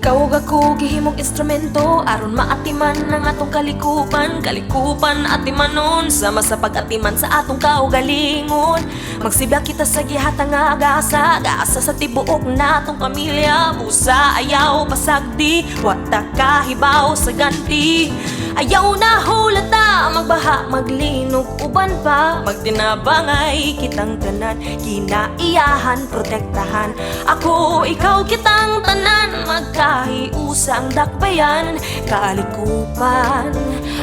Ikaw ug ako gihimog instrumento aron maatiman ang atong kalikupan. Kalikupan atimanon sama sa pag-atiman sa atong kaugalingon. Magsibya kita sa gihatang nga agasa, gaasa sa tibuok natong pamilya. Busa ayaw pasagdi, wata kahibaw sa ganti. Ayaw na hulata, magbaha maglinog uban pa. Magtinabangay kitang tanan, kinaiyahan protektahan. Ako ikaw kitang tanan, magkahiusang dakbayan. Kalikupan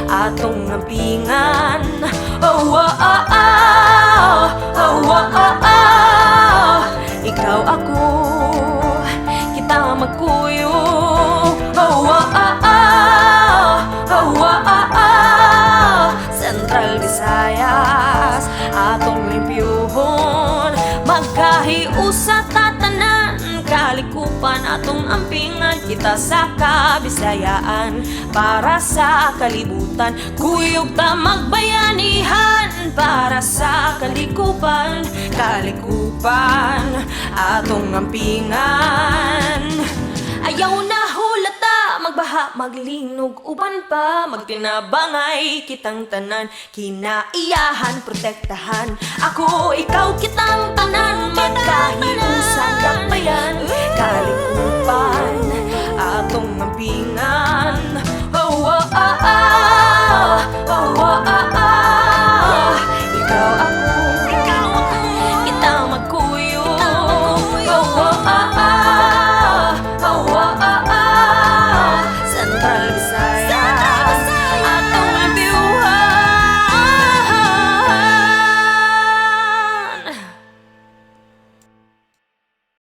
atong nampingan. Oh, oh, oh, oh. Oh, oh, oh, oh. Ikaw ako, kita magkuyo. Oh, oh, oh, oh. Oh, oh, oh, oh. Central Visayas atong limpyuhon. Magkahiusa tatanan, kalikupan atong ampingan. Kita sa Kabisayaan para sa kalibutan. Kuyog ta magbayanihan para sa kalikupan. Kalikupan atong ampingan. Ayaw na hulata, magbaha maglinog uban pa. Magtinabangay kitang tanan, kinaiyahan protektahan. Ako ikaw kitang tanan, magkahiusang dakbayan. Kalikupan atong ampingan. Oh, oh, oh, oh. Oh,